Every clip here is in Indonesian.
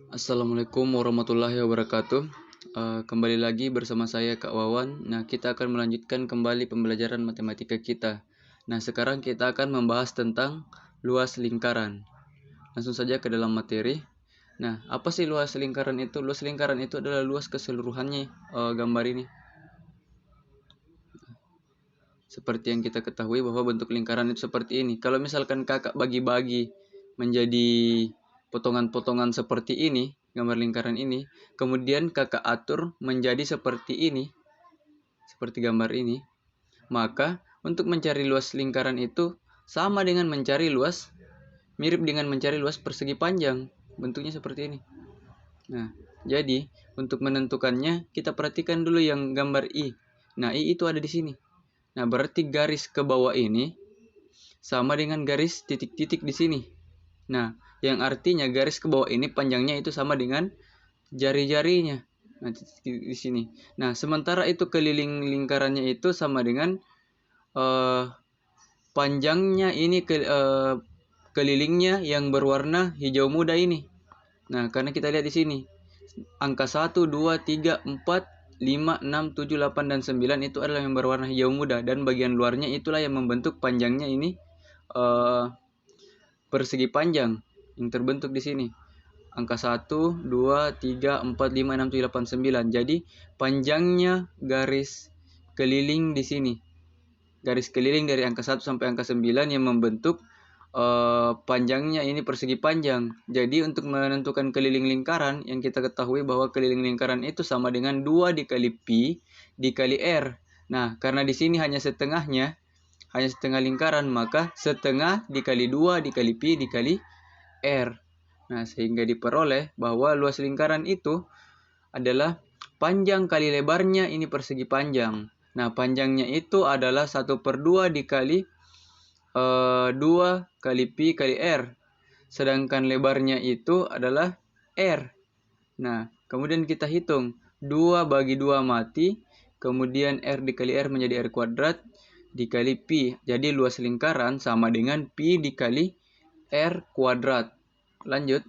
Assalamualaikum warahmatullahi wabarakatuh. Kembali lagi bersama saya Kak Wawan. Nah, kita akan melanjutkan kembali pembelajaran matematika kita. Nah, sekarang kita akan membahas tentang luas lingkaran. Langsung saja ke dalam materi. Nah, apa sih luas lingkaran itu? Luas lingkaran itu adalah luas keseluruhannya gambar ini. Seperti yang kita ketahui bahwa bentuk lingkaran itu seperti ini. Kalau misalkan kakak bagi-bagi menjadi potongan-potongan seperti ini, gambar lingkaran ini, kemudian kakak atur menjadi seperti ini, seperti gambar ini, maka untuk mencari luas lingkaran itu sama dengan mencari luas, mirip dengan mencari luas persegi panjang, bentuknya seperti ini. Nah, jadi untuk menentukannya kita perhatikan dulu yang gambar I. Nah, I itu ada di sini. Nah, berarti garis ke bawah ini sama dengan garis titik-titik di sini. Nah, yang artinya garis ke bawah ini panjangnya itu sama dengan jari-jarinya. Nah, titik di sini. Nah, sementara itu keliling lingkarannya itu sama dengan panjangnya ini kelilingnya yang berwarna hijau muda ini. Nah, karena kita lihat di sini angka 1, 2, 3, 4, 5, 6, 7, 8, dan 9 itu adalah yang berwarna hijau muda. Dan bagian luarnya itulah yang membentuk panjangnya ini persegi panjang yang terbentuk di sini. Angka 1, 2, 3, 4, 5, 6, 7, 8, 9. Jadi panjangnya garis keliling di sini. Garis keliling dari angka 1 sampai angka 9 yang membentuk panjangnya ini persegi panjang. Jadi untuk menentukan keliling lingkaran, yang kita ketahui bahwa keliling lingkaran itu sama dengan 2 dikali pi dikali r. Nah, karena di sini hanya setengahnya, hanya setengah lingkaran, maka setengah dikali 2 dikali pi dikali r. Nah, sehingga diperoleh bahwa luas lingkaran itu adalah panjang kali lebarnya ini persegi panjang. Nah, panjangnya itu adalah 1/2 dikali 2 kali pi kali r. Sedangkan lebarnya itu adalah r. Nah, kemudian kita hitung. 2 bagi 2 mati. Kemudian r dikali r menjadi r kuadrat dikali pi. Jadi luas lingkaran sama dengan pi dikali r kuadrat. Lanjut.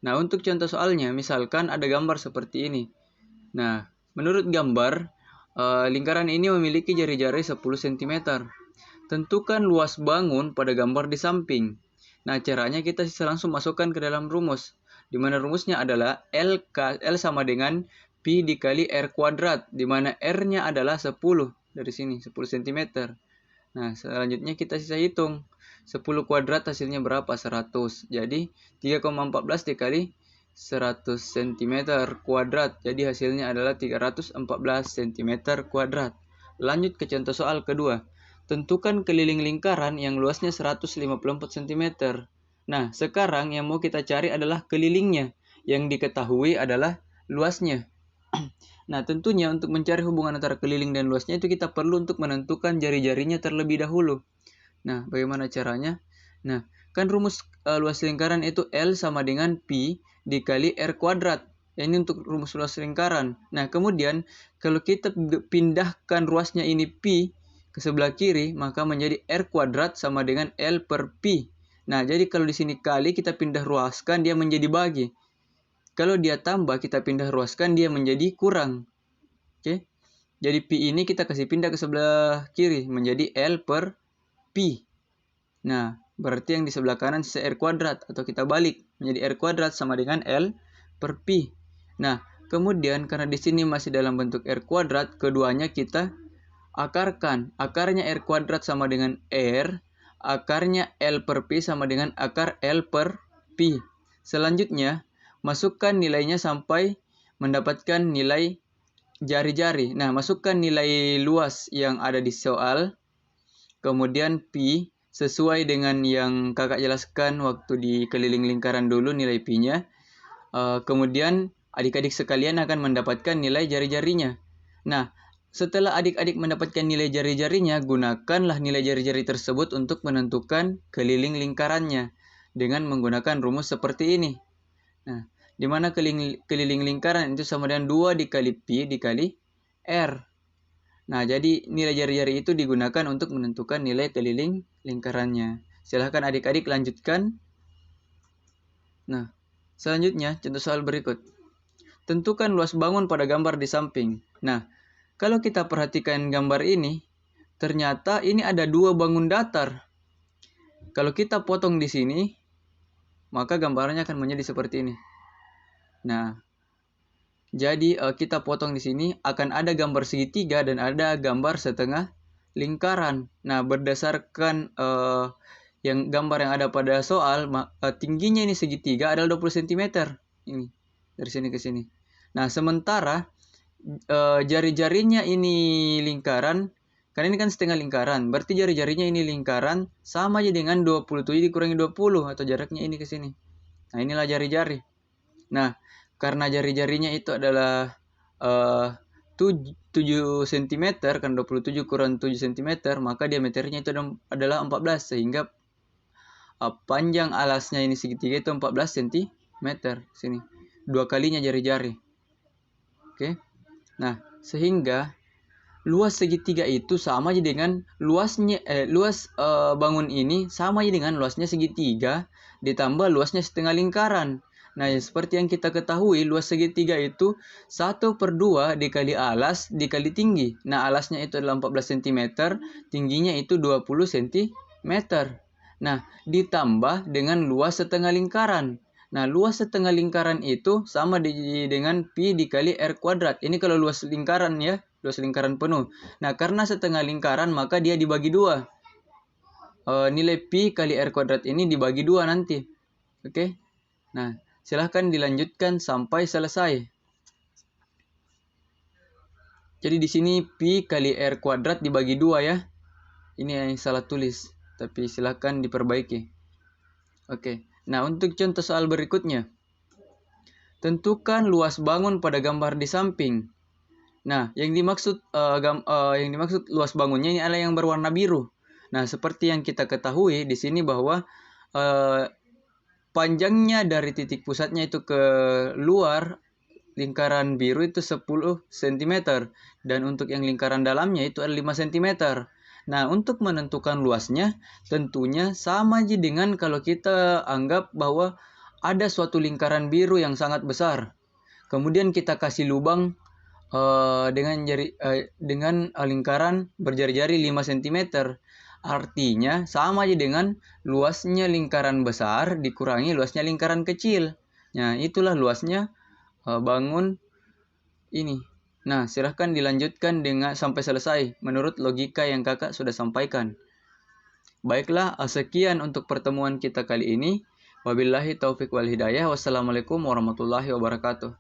Nah, untuk contoh soalnya, misalkan ada gambar seperti ini. Nah, menurut gambar, lingkaran ini memiliki jari-jari 10 cm. Tentukan luas bangun pada gambar di samping. Nah, caranya kita langsung masukkan ke dalam rumus. Di mana rumusnya adalah L sama dengan pi dikali R kuadrat. Di mana R-nya adalah 10. Dari sini, 10 cm. Nah, selanjutnya kita sisa hitung. 10 kuadrat hasilnya berapa? 100. Jadi, 3,14 dikali 100 cm kuadrat. Jadi, hasilnya adalah 314 cm kuadrat. Lanjut ke contoh soal kedua. Tentukan keliling lingkaran yang luasnya 154 cm. Nah, sekarang yang mau kita cari adalah kelilingnya. Yang diketahui adalah luasnya. Nah, tentunya untuk mencari hubungan antara keliling dan luasnya itu kita perlu untuk menentukan jari-jarinya terlebih dahulu. Nah, bagaimana caranya? Nah, kan rumus luas lingkaran itu L sama dengan pi dikali R kuadrat. Ini untuk rumus luas lingkaran. Nah, kemudian kalau kita pindahkan ruasnya ini pi ke sebelah kiri, maka menjadi R kuadrat sama dengan L per pi. Nah, jadi kalau di sini kali kita pindah ruaskan, dia menjadi bagi. Kalau dia tambah, kita pindah ruaskan, dia menjadi kurang. Oke. Jadi pi ini kita kasih pindah ke sebelah kiri, menjadi L per pi. Nah, berarti yang di sebelah kanan sisa R kuadrat, atau kita balik, menjadi R kuadrat sama dengan L per pi. Nah, kemudian karena di sini masih dalam bentuk R kuadrat, keduanya kita akarkan. Akarnya R kuadrat sama dengan R, akarnya L per pi sama dengan akar L per pi. Selanjutnya, masukkan nilainya sampai mendapatkan nilai jari-jari. Nah, masukkan nilai luas yang ada di soal, kemudian pi, sesuai dengan yang kakak jelaskan waktu di keliling lingkaran dulu nilai pi-nya. Kemudian adik-adik sekalian akan mendapatkan nilai jari-jarinya. Nah, setelah adik-adik mendapatkan nilai jari-jarinya, gunakanlah nilai jari-jari tersebut untuk menentukan keliling lingkarannya dengan menggunakan rumus seperti ini. Nah, di mana keliling lingkaran itu sama dengan 2 dikali pi dikali R. Nah, jadi nilai jari-jari itu digunakan untuk menentukan nilai keliling lingkarannya. Silahkan adik-adik lanjutkan. Nah, Selanjutnya, contoh soal berikut. Tentukan luas bangun pada gambar di samping. Nah, kalau kita perhatikan gambar ini, ternyata ini ada dua bangun datar. Kalau kita potong di sini, maka gambarnya akan menjadi seperti ini. Nah, jadi kita potong di sini akan ada gambar segitiga dan ada gambar setengah lingkaran. Nah, berdasarkan yang gambar yang ada pada soal, tingginya ini segitiga adalah 20 cm. Ini dari sini ke sini. Nah, sementara jari-jarinya ini lingkaran, karena ini kan setengah lingkaran, berarti jari-jarinya ini lingkaran sama aja dengan 27 dikurangi 20 atau jaraknya ini ke sini. Nah, inilah jari-jari. Nah, karena jari-jarinya itu adalah 7 cm, kan 27 kurang 7 cm, maka diameternya itu adalah 14, sehingga panjang alasnya ini segitiga itu 14 cm. Sini, 2 kalinya jari-jari. Oke. Nah, sehingga luas segitiga itu sama aja dengan luasnya bangun ini sama aja dengan luasnya segitiga ditambah luasnya setengah lingkaran. Nah, ya, seperti yang kita ketahui, luas segitiga itu 1/2 dikali alas dikali tinggi. Nah, alasnya itu adalah 14 cm, tingginya itu 20 cm. Nah, ditambah dengan luas setengah lingkaran. Nah, luas setengah lingkaran itu sama dengan pi dikali R kuadrat. Ini kalau luas lingkaran ya, luas lingkaran penuh. Nah, karena setengah lingkaran maka dia dibagi 2. Nilai pi kali R kuadrat ini dibagi 2 nanti. Oke. Nah, silahkan dilanjutkan sampai selesai. Jadi di sini pi kali R kuadrat dibagi 2 ya. Ini yang salah tulis, tapi silahkan diperbaiki. Oke. Nah, untuk contoh soal berikutnya. Tentukan luas bangun pada gambar di samping. Nah, yang dimaksud luas bangunnya ini adalah yang berwarna biru. Nah, seperti yang kita ketahui di sini bahwa panjangnya dari titik pusatnya itu ke luar lingkaran biru itu 10 cm, dan untuk yang lingkaran dalamnya itu ada 5 cm. Nah, untuk menentukan luasnya tentunya sama aja dengan kalau kita anggap bahwa ada suatu lingkaran biru yang sangat besar. Kemudian kita kasih lubang dengan lingkaran berjari-jari 5 cm. Artinya sama aja dengan luasnya lingkaran besar dikurangi luasnya lingkaran kecil. Nah, itulah luasnya bangun ini. Nah, silahkan dilanjutkan dengan sampai selesai menurut logika yang kakak sudah sampaikan. Baiklah, sekian untuk pertemuan kita kali ini. Wabillahi taufik wal hidayah. Wassalamualaikum warahmatullahi wabarakatuh.